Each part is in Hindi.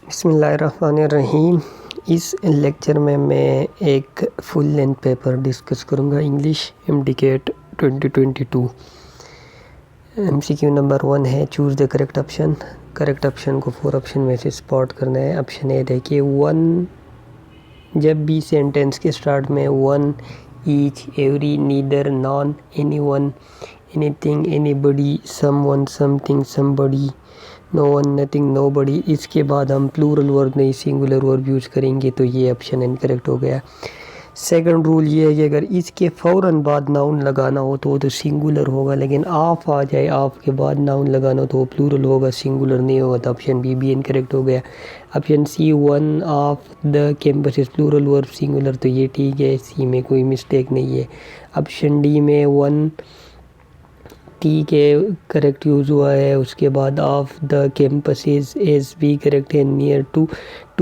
बिस्मिल्लाहिर्रहमानिर्रहीम। इस लेक्चर में मैं एक फुल लेंथ पेपर डिस्कस करूँगा, इंग्लिश एमडीकेट 2022। एमसीक्यू नंबर 1 है choose the correct option. Correct option को 4 ऑप्शन में से स्पॉट करना है। ऑप्शन ए देखिए, वन, जब भी सेंटेंस के स्टार्ट में one, each, every, neither, none, anyone, anything, anybody, someone, something, somebody, no one, nothing, nobody, इसके बाद हम प्लूरल वर्ब नहीं सिंगुलर वर्ब यूज करेंगे, तो ये ऑप्शन इनकरेक्ट हो गया। सेकंड रूल ये है कि अगर इसके फ़ौरन बाद नाउन लगाना हो तो वो तो सिंगुलर होगा, लेकिन आप आ जाए, आप के बाद नाउन लगाना हो तो वो प्लूरल होगा, सिंगुलर नहीं होगा, तो ऑप्शन बी भी इनकरेक्ट हो गया। Option C, one of the campus is plural verb singular, तो ये ठीक है, सी में कोई मिस्टेक नहीं है। ऑप्शन डी में वन ठीक है, करेक्ट यूज़ हुआ है। उसके बाद ऑफ द कैंपस इज भी करेक्ट है। नियर टू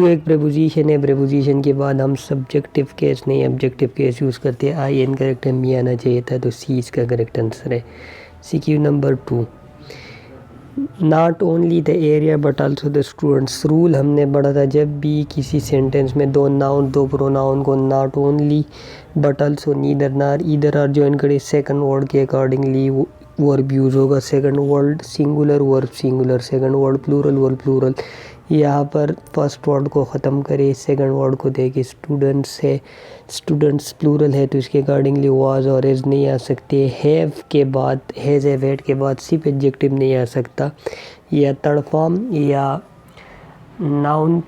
एक प्रेपोजिशन है, प्रेपोजिशन के बाद हम सब्जेक्टिव केस नहीं ऑब्जेक्टिव केस यूज़ करते हैं। आई इनकरेक्ट है, मी आना चाहिए था, तो सी इसका करेक्ट आंसर है। CQ number 2, not only the area but also the students. Rule हमने पढ़ा था, जब भी किसी सेंटेंस में दो नाउन दो प्रोनाउन को not only but also neither nor either or join करे, सेकंड वर्ड के अकॉर्डिंगली वर्ब यूज़ होगा। Second word singular verb singular, second word plural verb plural. यहाँ पर फर्स्ट वर्ड को ख़त्म करे, सेकंड वर्ड को देखे। स्टूडेंट्स है, स्टूडेंट्स प्लूरल है तो इसके अकॉर्डिंगली वाज और इज नहीं आ सकते। हैव के बाद, हैज़ हैव हैड के बाद सिर्फ एडजेक्टिव नहीं आ सकता, या थर्ड फॉर्म या नाउन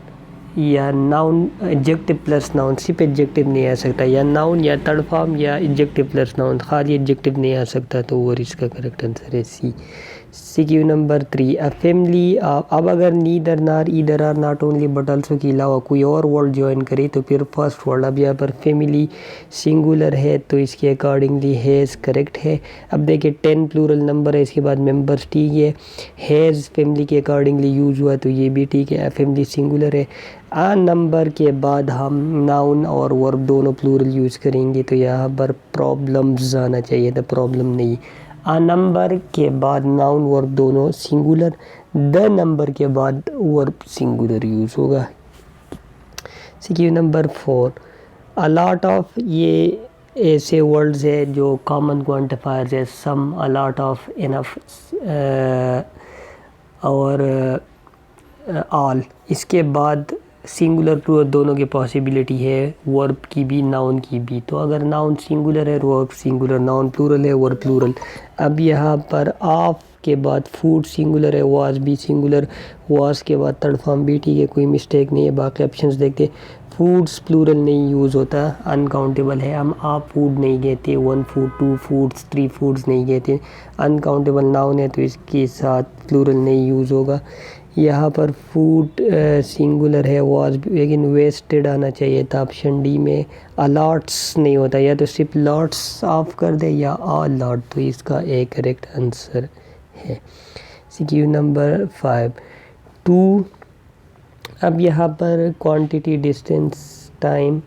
एडजेक्टिव प्लस नाउन, सिर्फ एडजेक्टिव नहीं आ सकता, या नाउन या थर्ड फॉर्म या एडजेक्टिव प्लस नाउन, खाली एडजेक्टिव नहीं आ सकता, तो वो इसका करेक्ट आंसर है C. CQ number 3, a family. अब अगर neither nor either or not only but also के अलावा कोई और वर्ड ज्वाइन करे तो फिर फर्स्ट वर्ड, अब यहाँ पर फैमिली सिंगुलर है तो इसके अकॉर्डिंगली हैज़ करेक्ट है। अब देखिए 10 प्लूरल नंबर है, इसके बाद मेंबर्स ठीक है, हैज़ फैमिली के अकॉर्डिंगली यूज हुआ तो ये भी ठीक है। फैमिली सिंगुलर है। आ नंबर के बाद हम नाउन और वर्ब दोनों प्लूरल यूज करेंगे, तो यहाँ पर प्रॉब्लम्स आना चाहिए था, प्रॉब्लम नहीं। आ नंबर के बाद नाउन वर्ब दोनों सिंगुलर, द नंबर के बाद वर्ब सिंगुलर यूज होगा। CQ number 4, a lot of, ये ऐसे वर्ड्स है जो कॉमन क्वांटिफायर्स है, सम, अ लॉट ऑफ, इनफ और ऑल। इसके बाद सिंगुलर प्लूरल दोनों की पॉसिबिलिटी है, वर्ब की भी नाउन की भी। तो अगर नाउन सिंगुलर है वर्ब सिंगुलर, नाउन प्लूरल है वर्ब प्लूरल। अब यहाँ पर ऑफ के बाद फूड सिंगुलर है, वाज भी सिंगुलर, वाज के बाद थर्ड फॉर्म भी ठीक है, कोई मिस्टेक नहीं है। बाकी ऑप्शंस देखते, फूड्स प्लूरल नहीं यूज़ होता, अनकाउंटेबल है, हम आप फूड नहीं कहते, one food, two foods, three foods नहीं कहते, अनकाउंटेबल नाउन है तो इसके साथ प्लूरल नहीं यूज़ होगा। यहाँ पर फूड सिंगुलर है, वाज, लेकिन वेस्टेड आना चाहिए था ऑप्शन डी में। अलॉट्स नहीं होता, या तो सिर्फ लॉट्स ऑफ कर दे या अ लॉट, तो इसका एक करेक्ट आंसर है। CQ number 5, 2। अब यहाँ पर क्वांटिटी, डिस्टेंस, टाइम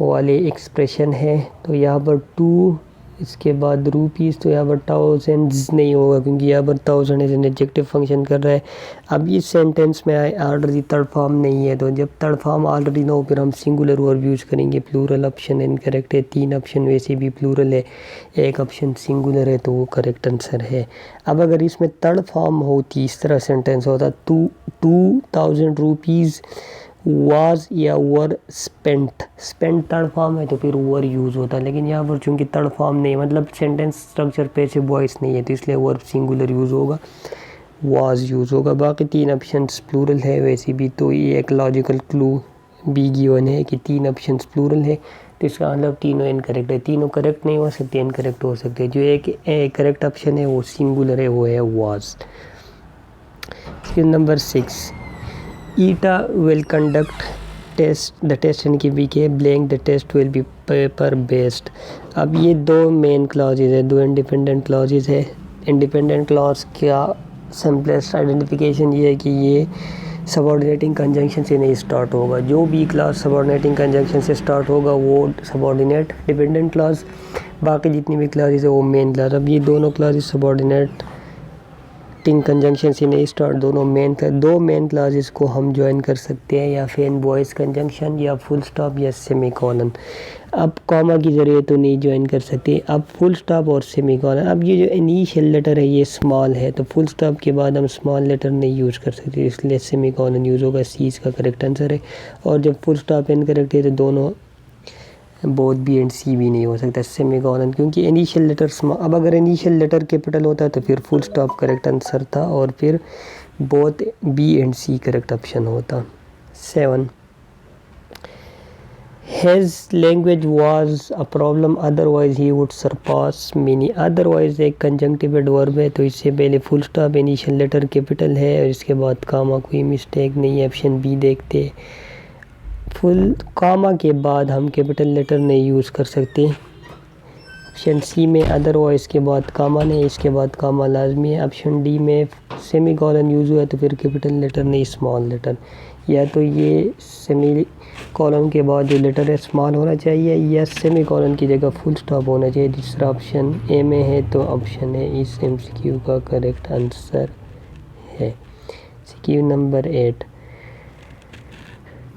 वाले एक्सप्रेशन है, तो यहाँ पर 2, इसके बाद रुपीज़, तो यहाँ पर थाउजेंड्स नहीं होगा क्योंकि यहाँ पर thousand as an adjective function कर रहा है। अब इस सेंटेंस में ऑलरेडी थर्ड फॉर्म नहीं है, तो जब थर्ड फॉर्म ऑलरेडी ना हो फिर हम सिंगुलर वर्ब यूज़ करेंगे। प्लूरल ऑप्शन इनकरेक्ट है, 3 ऑप्शन वैसे भी प्लूरल है, एक ऑप्शन सिंगुलर है, तो वो करेक्ट आंसर है। अब अगर इसमें थर्ड फॉर्म होती, इस तरह सेंटेंस होता, 2000 रुपीज़ वाज या वर स्पेंट, स्पेंट थर्ड फॉर्म है तो फिर वर यूज़ होता, लेकिन यहाँ पर चूँकि थर्ड फॉर्म नहीं है, मतलब सेंटेंस स्ट्रक्चर पे से वॉइस नहीं है, तो इसलिए वर्ब सिंगुलर यूज़ होगा, वाज यूज़ होगा। बाकी 3 ऑप्शंस प्लूरल है वैसे भी, तो ये एक लॉजिकल क्लू बी गिवन है कि 3 ऑप्शंस प्लूरल है, तो इसका मतलब तीनों इनकरेक्ट है। तीनों करेक्ट नहीं हो सकते, इनकरेक्ट हो सकते हैं। जो एक करेक्ट ऑप्शन है वो सिंगुलर है, वो है was. Number 6, ETA will conduct test, the test यानी कि वीके blank, the test will be paper based. अब ये 2 मेन क्लॉजेज है, 2 इंडिपेंडेंट क्लॉजेज है। इंडिपेंडेंट क्लॉज का सिंपलेस्ट आइडेंटिफिकेशन ये है कि ये सबऑर्डिनेटिंग कंजंक्शन से नहीं स्टार्ट होगा, जो भी क्लॉज सबऑर्डिनेटिंग कंजंक्शन से स्टार्ट होगा वो सबऑर्डिनेट डिपेंडेंट क्लॉज, बाकी जितनी भी क्लॉजेज है वो मेन क्लॉज। अब ये दोनों क्लॉजेज सबऑर्डिनेट इंटरेस्टिंग कंजंक्शन से नहीं स्टार्ट, दो मेन क्लासेस को हम ज्वाइन कर सकते हैं, या फिर वॉइस कंजंक्शन या फुल स्टॉप या सेमीकोलन। अब कॉमा की ज़रिए तो नहीं ज्वाइन कर सकते। अब फुल स्टॉप और सेमीकोलन, अब ये जो इनिशियल लेटर है ये स्मॉल है, तो फुल स्टॉप के बाद हम स्मॉल लेटर नहीं यूज़ कर सकते, इसलिए सेमीकोलन यूज़ होगा। सी इसका करेक्ट आंसर है। और जब फुल स्टॉप इनकरेक्ट है तो दोनों बोथ बी एंड सी भी नहीं हो सकता, सेमीकोलन, क्योंकि इनिशियल लेटर स्मॉल। अब अगर इनिशियल लेटर कैपिटल होता तो फिर फुल स्टॉप करेक्ट आंसर था और फिर both B and C correct option होता। 7 His language was a problem, otherwise he would surpass many। otherwise एक कंजंक्टिव एडवर्ब है, तो इससे पहले full stop initial letter capital है और इसके बाद कामा, कोई मिस्टेक नहीं है। ऑप्शन बी देखते, फुल कामा के बाद हम कैपिटल लेटर नहीं यूज़ कर सकते। ऑप्शन सी में अदरवाइज के बाद कामा नहीं, इसके बाद कामा लाजमी है। ऑप्शन डी में सेमी कॉलन यूज़ हुआ तो फिर कैपिटल लेटर नहीं स्मॉल लेटर, या तो ये सेमी कॉलन के बाद जो लेटर है स्मॉल होना चाहिए या सेमी कॉलन की जगह फुल स्टॉप होना चाहिए। दूसरा ऑप्शन ए में है, तो ऑप्शन ए इस एमसीक्यू का करेक्ट आंसर है। MCQ number 8,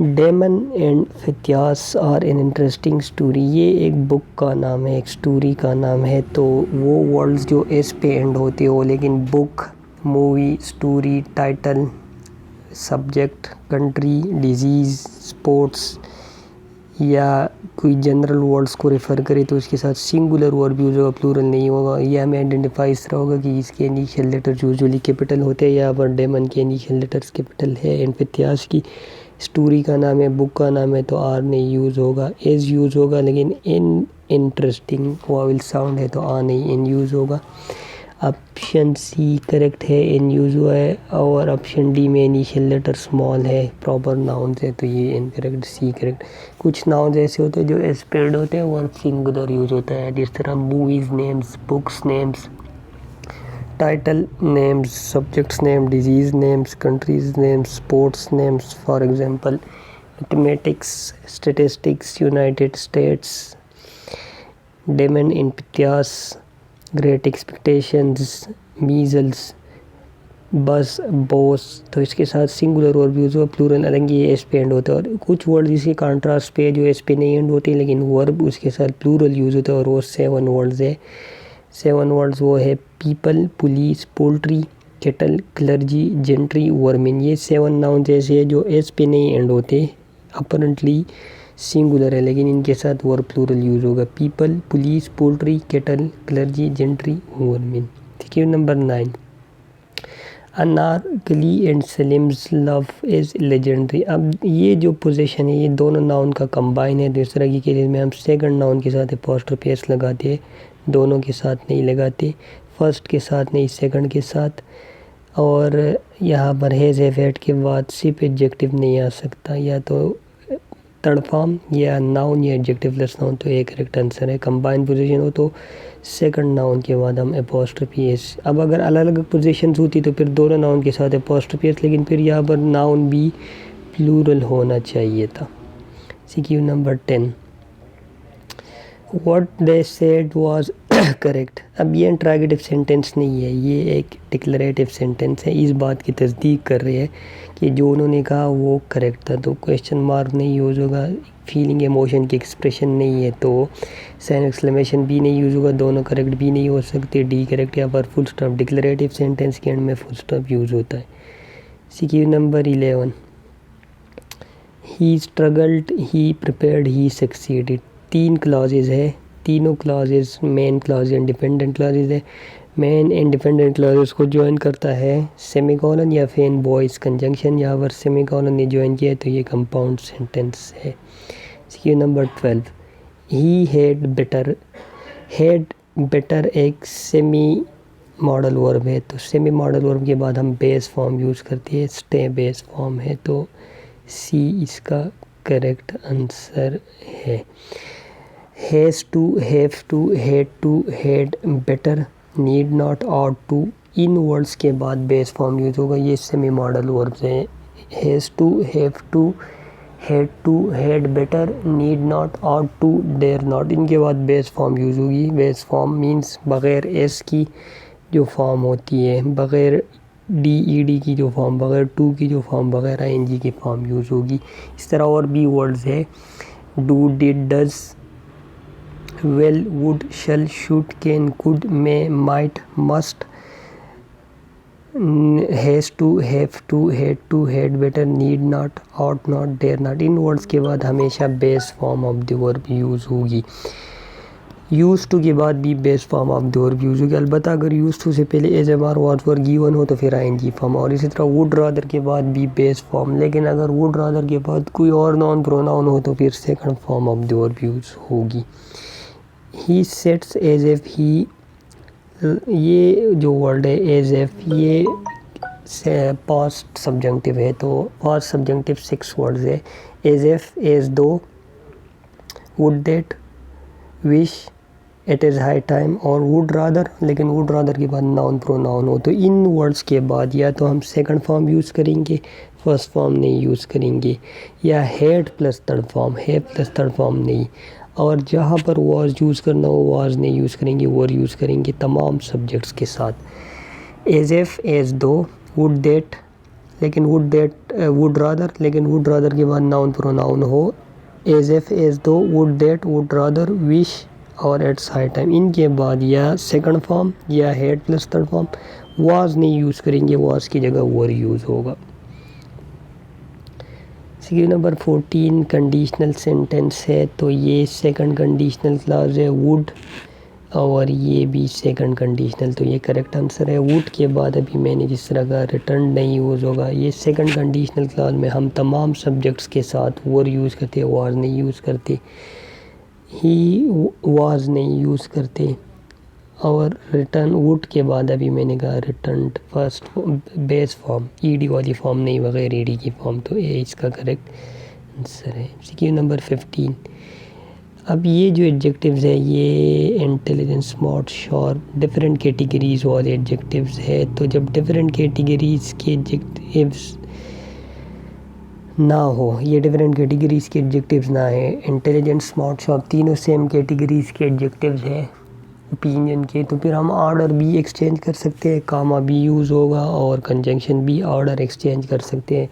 Damon and Pythias are an interesting story. ये एक बुक का नाम है, एक स्टोरी का नाम है, तो वो वर्ड्स जो एस पे एंड होते हो, लेकिन book, movie, story, title, subject, country, disease, sports या कोई जनरल वर्ड्स को रेफ़र करे तो उसके साथ सिंगुलर वर्ब यूज़ होगा, प्लूरल नहीं होगा। यह हमें आइडेंटिफाई इस तरह होगा कि इसके इनिशियल लेटर यूजुअली कैपिटल होते हैं, यहाँ पर डेमन के इनिशियल लेटर्स कैपिटल है। एंड फित्यास की स्टोरी का नाम है, बुक का नाम है, तो आर नहीं यूज़ होगा, एज यूज़ होगा, लेकिन इन इंटरेस्टिंग वावल साउंड है तो आ नहीं, इन यूज़ होगा। ऑप्शन सी करेक्ट है, इन यूज़ हुआ है। और ऑप्शन डी में इनिशियल लेटर स्मॉल है, प्रॉपर नाउन है, तो ये इनकरेक्ट, सी करेक्ट। कुछ नाउन ऐसे होते हैं जो एस्पेड होते हैं और सिंगुलर यूज़ होता है, जिस तरह movies names, books names, title names, subjects name, disease names, countries names, sports names. For example mathematics, statistics, United States, डेमन इम्तियाज, Great Expectations, measles, bus, boss, तो इसके साथ सिंगुलर वर्ब यूज़ हुआ, प्लूरल अलग ये एस पे एंड होता है। और कुछ वर्ड जिसके कॉन्ट्रास्ट पे जो एस पे नहीं एंड होते लेकिन वर्ब उसके साथ प्लूरल यूज़ होता है, और वो 7 वर्ड्स है। 7 वर्ड्स वो है people, police, poultry, kettle, clergy, gentry, vermin. ये 7 नाउन ऐसे है जो एस पे नहीं एंड होते, अपरेंटली सिंगुलर है लेकिन इनके साथ वर्ब प्लूरल यूज़ होगा, people, police, poultry, kettle, clergy, gentry, vermin. ठीक है। Number 9, Anarkali and Salim's love is legendary. अब ये जो पोजीशन है ये दोनों नाउन का कंबाइन है, तो इस तरह की केस में हम सेकंड नाउन के साथ अपॉस्ट्रोफी एस लगाते हैं, दोनों के साथ नहीं लगाते, फर्स्ट के साथ नहीं सेकंड के साथ। और यहाँ पर हैज़ हैव हैड के बाद सिर्फ एडजेक्टिव नहीं आ सकता, या तो थर्ड फॉर्म या नाउन या एडजेक्टिव लेस नाउन, तो एक करेक्ट आंसर है। कंबाइन पोजीशन हो तो सेकंड नाउन के बाद हम अपॉस्ट्रोफी एस। अब अगर अलग अलग पोजीशंस होती तो फिर दोनों नाउन के साथ अपॉस्ट्रोफी एस, लेकिन फिर यहाँ पर नाउन भी प्लूरल होना चाहिए था। CQ number 10, what they said was correct. अब ये इंट्रोगेटिव सेंटेंस नहीं है, ये एक डिक्लरेटिव सेंटेंस है, इस बात की तस्दीक कर रहे हैं कि जो उन्होंने कहा वो करेक्ट था, तो क्वेश्चन मार्क नहीं यूज़ होगा, फीलिंग इमोशन की एक्सप्रेशन नहीं है तो साइन एक्सक्लेमेशन भी नहीं यूज़ होगा, दोनों करेक्ट भी नहीं हो सकते, डी करेक्ट। यहाँ पर फुल स्टॉप, डिक्लरेटिव सेंटेंस के एंड में फुल स्टॉप यूज़ होता है। सीक्यू नंबर 11, ही स्ट्रगल्ड, ही प्रिपेयर्ड, ही सक्सीडेड। 3 क्लॉजेज है, तीनों clauses main clause and dependent clauses है। मेन एंड डिपेंडेंट क्लॉजेज को ज्वाइन करता है सेमीकोलन या फिर वॉइस कंजंक्शन, यहाँ पर सेमीकोलन ने ज्वाइन किया तो ये कंपाउंड सेंटेंस है। CQ number 12, he had better. Had better एक सेमी मॉडल वर्ब है, तो सेमी मॉडल वर्ब के बाद हम बेस फॉर्म यूज़ करते हैं, स्टे बेस फॉर्म है, तो सी इसका करेक्ट आंसर है। Has to, have to, had to, had, better, need not, ought to, इन वर्ड्स के बाद बेस फॉर्म यूज़ होगा, ये सेमी मॉडल वर्ब्स हैं। Has to, have to, had to, had better, need not, ought to, dare not, इनके बाद बेस फॉर्म यूज़ होगी। बेस फॉर्म मीन्स बग़ैर एस की जो फॉर्म होती है, बग़ैर DED की जो फॉर्म वगैरह, टू की जो फॉर्म वगैरह, ING की फॉर्म यूज़ होगी। इस तरह और भी वर्ड्स है, do, did, does, will, would, shall, should, can, could, may, might, must, has to, have to, had to, had better, need not, ought not, dare not. इन वर्ड्स के बाद हमेशा base form of the verb use होगी। यूज़ टू के बाद भी base form of the verb use होगी। अलबत्ता अगर यूज़ टू से पहले is am are was were given हो तो फिर ING फॉर्म, और इसी तरह वुड रादर के बाद भी बेस फॉर्म। लेकिन अगर वुड रादर के बाद कोई और नॉन प्रोनाउन हो तो फिर second form of the verb use होगी। ही सेट्स एज एफ ही, ये जो वर्ड है एज एफ, ये से पास्ट सब्जेक्टिव है, तो पास्ट सब्जेक्टिव 6 वर्ड्स है, एज एफ, एज दो, would that, wish, it is high time और वुड रादर। लेकिन वुड रादर के बाद नाउन प्रोनाउन हो तो इन वर्ड्स के बाद या तो हम सेकंड फॉर्म यूज़ करेंगे, फर्स्ट फॉर्म नहीं यूज़ करेंगे, या हैड प्लस थर्ड फॉर्म, है प्लस थर्ड फॉर्म नहीं, और जहाँ पर वाज यूज़ करना हो वाज नहीं यूज़ करेंगे, वर यूज़ करेंगे तमाम सब्जेक्ट्स के साथ। एज एफ, एज दो, वुड दैट, लेकिन वुड दैट, वुड रादर, लेकिन वुड रादर के बाद नाउन प्रोनाउन हो, एज एफ, एज दो, would that, would rather, wish और एट्स हाई टाइम। इनके बाद या सेकंड फॉर्म या had plus third form, was नहीं यूज़ करेंगे, वाज की जगह वर यूज़ होगा। सीक्वेंस नंबर 14 कंडीशनल सेंटेंस है, तो ये सेकंड कंडीशनल क्लॉज है वुड, और ये भी सेकंड कंडीशनल, तो ये करेक्ट आंसर है। वुड के बाद अभी मैंने जिस तरह का रिटर्न नहीं यूज़ होगा, ये सेकंड कंडीशनल क्लॉज में हम तमाम सब्जेक्ट्स के साथ वर यूज़ करते, वाज नहीं यूज़ करते, ही वाज नहीं यूज़ करते, और रिटर्न वुड के बाद अभी मैंने कहा written first base form, ED वाली फॉर्म नहीं, बगैर ED की फॉर्म, तो ये इसका करेक्ट आंसर है। Sequence number 15। अब ये जो एडजेक्टिव्स है ये intelligent, smart, sharp, different categories वाले एडजेक्टिव्स है, तो जब डिफरेंट कैटेगरीज के एडजेक्टिव्स ना हो, ये डिफरेंट कैटेगरीज के एडजेक्टिव्स ना है, इंटेलिजेंट, स्मार्ट, शार्प तीनों सेम कैटेगरीज के एडजेक्टिव्स हैं ओपिनियन के, तो फिर हम ऑर्डर भी एक्सचेंज कर सकते हैं, कामा भी यूज़ होगा और कंजंक्शन भी ऑर्डर एक्सचेंज कर सकते हैं,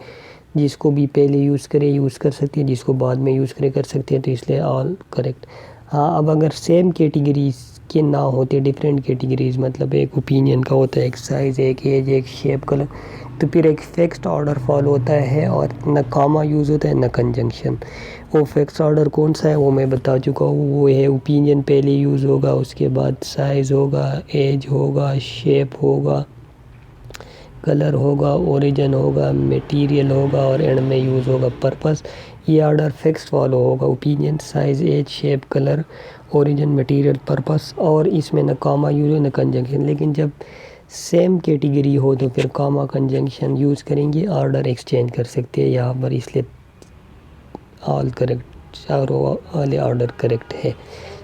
जिसको भी पहले यूज़ करे यूज़ कर सकते हैं, जिसको बाद में यूज़ करे कर सकते हैं, तो इसलिए ऑल करेक्ट। हाँ, अब अगर सेम कैटेगरीज के ना होते, डिफरेंट कैटेगरीज मतलब एक ओपिनियन का होता है, एक साइज़, एक एज, एक शेप, कलर, तो फिर एक फिक्स्ड ऑर्डर फॉलो होता है और न कामा यूज़ होता है न कंजंक्शन। वो फिक्स्ड ऑर्डर कौन सा है वो मैं बता चुका हूँ, वो है ओपिनियन पहले यूज़ होगा, उसके बाद साइज़ होगा, एज होगा, शेप होगा, कलर होगा, ओरिजिन होगा, मटेरियल होगा और एंड में यूज़ होगा पर्पस। ये ऑर्डर फिक्स्ड फॉलो होगा, opinion, size, age, shape, colour, origin, material, purpose, और इसमें न कामा यूज़ हो न कंजंक्शन। लेकिन जब सेम कैटेगरी हो तो फिर कामा कंजंक्शन यूज़ करेंगे, ऑर्डर एक्सचेंज कर सकते हैं यहाँ पर, इसलिए ऑल करेक्ट, चारों वाले ऑर्डर करेक्ट है।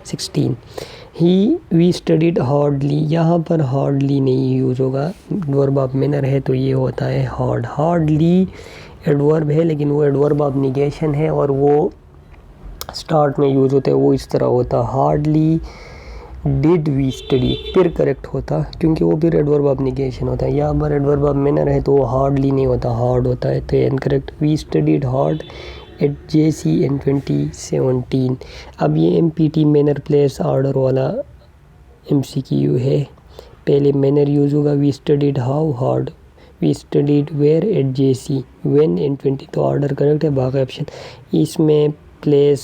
16 ही, वी स्टडीड हार्डली, यहाँ पर हार्डली नहीं यूज़ होगा, एडवर्ब ऑफ मैनर है तो ये होता है हार्ड। हार्डली एडवर्ब है लेकिन वो एडवर्ब ऑफ निगेशन है और वो स्टार्ट में यूज़ होता है, वो इस तरह होता हार्डली डिड वी स्टडी, फिर करेक्ट होता क्योंकि वो फिर एडवर्ब ऑफ निगेशन होता है। यहाँ पर एडवर्ब ऑफ मैनर है तो वो हार्डली नहीं होता, हार्ड होता है, तो incorrect. We studied hard at JC in 2017। अब ये MPT मैनर प्लेस ऑर्डर वाला MCQ है, पहले मैनर यूज़ होगा, we studied how hard, we studied where at JC, when in 20, तो ऑर्डर करेक्ट है। बाकी ऑप्शन इसमें प्लेस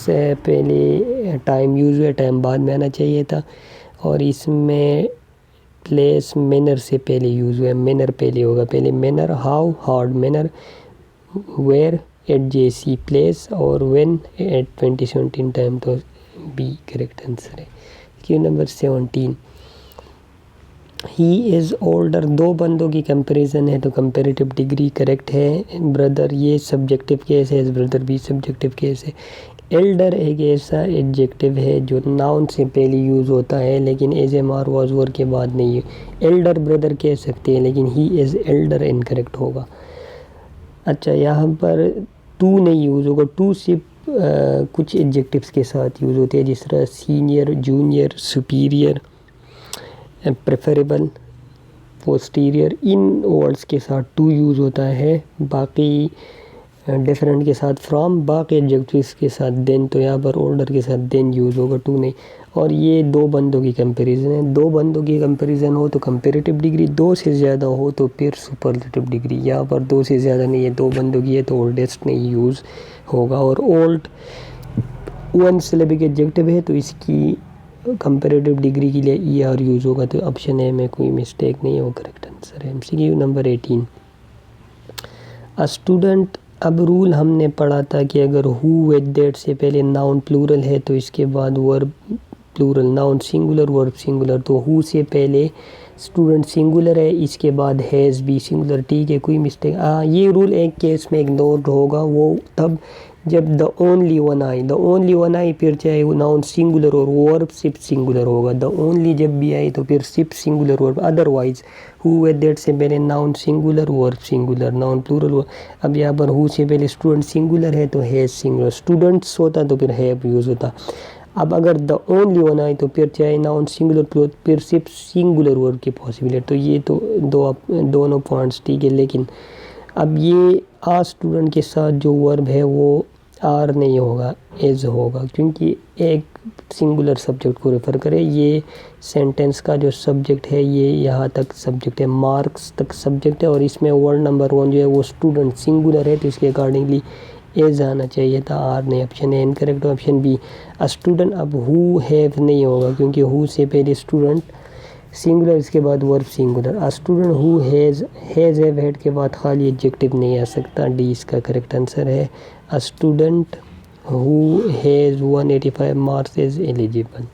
से पहले टाइम यूज़ हुआ, टाइम बाद में आना चाहिए था, और इसमें प्लेस मैनर से पहले यूज़ हुआ, मैनर पहले होगा, पहले manner, how hard manner, where at JC place, और व्हेन एट 2017 टाइम, तो बी करेक्ट आंसर है। Question number 17। He is older, दो बंदों की कंपैरिजन है तो कंपैरेटिव डिग्री करेक्ट है। ब्रदर ये सब्जेक्टिव केस है, ब्रदर भी सब्जेक्टिव केस है। एल्डर एक ऐसा एडजेक्टिव है जो नाउन से पहले यूज़ होता है लेकिन ASMR वाज वर के बाद नहीं है। एल्डर ब्रदर कह सकते हैं लेकिन ही इज़ एल्डर इनकरेक्ट होगा। अच्छा, यहाँ पर टू नहीं यूज़ होगा, टू सिर्फ कुछ एडजेक्टिव्स के साथ यूज़ होते हैं, जिस तरह senior, junior, superior, preferable, posterior इन वर्ड्स के साथ टू यूज़ होता है, बाकी डिफरेंट के साथ फ्रॉम, बाकी एडजेक्टिव्स के साथ देन। तो यहाँ पर ऑर्डर के साथ देन यूज़ होगा, टू नहीं। और ये दो बंदों की कंपैरिजन है। दो बंदों की कंपैरिजन हो तो कंपैरेटिव डिग्री, दो से ज़्यादा हो तो फिर सुपरलेटिव डिग्री। यहाँ पर दो से ज़्यादा नहीं है, दो बंदों की है तो ओल्डेस्ट नहीं यूज़ होगा। और ओल्ड वन सिलेबिक एडजेक्टिव है तो इसकी कंपैरेटिव डिग्री के लिए ई आर यूज़ होगा। तो ऑप्शन ए में कोई मिस्टेक नहीं है, वो करेक्ट आंसर है। MCQ नंबर 18, अ स्टूडेंट। अब रूल हमने पढ़ा था कि अगर हु विद दैट से पहले नाउन प्लूरल है तो इसके बाद verb plural, noun singular verb singular. तो हु से पहले स्टूडेंट सिंगुलर है, इसके बाद हैज़ भी सिंगुलर, ठीक है, कोई मिस्टेक। ये रूल एक केस में इग्नोर होगा, वो तब जब द ओनली वन आई, द ओनली वन आई फिर चाहे वो नाउन सिंगुलर और वर्ब सिर्फ सिंगुलर होगा। द ओनली जब भी आई तो फिर सिर्फ singular verb, otherwise who with that से पहले noun singular verb singular, noun plural verb. अब यहाँ पर हु से पहले स्टूडेंट सिंगुलर है तो हैज़ सिंगुलर, स्टूडेंट्स होता तो फिर हैव यूज़ होता। अब अगर द ओनली वन आए तो फिर चाहे नाउन सिंगुलर प्लूरल फिर सिर्फ सिंगुलर वर्ब की पॉसिबिलिटी। तो ये तो दोनों पॉइंट्स ठीक है, लेकिन अब ये आ स्टूडेंट के साथ जो वर्ब है वो आर नहीं होगा, एज होगा, क्योंकि एक सिंगुलर सब्जेक्ट को रेफ़र करे। ये सेंटेंस का जो सब्जेक्ट है ये यहाँ तक सब्जेक्ट है, मार्क्स तक सब्जेक्ट है, और इसमें वर्ड नंबर 1 जो है वो स्टूडेंट सिंगुलर है तो इसके अकॉर्डिंगली एज आना चाहिए था, आर नहीं। Option A incorrect. Option B, a student. अब हु हैव नहीं होगा क्योंकि हु से पहले स्टूडेंट सिंगुलर, इसके बाद verb singular. A student who has have had के बाद खाली एडजेक्टिव नहीं आ सकता, डी इसका करेक्ट आंसर है। A student who has 185 marks is eligible.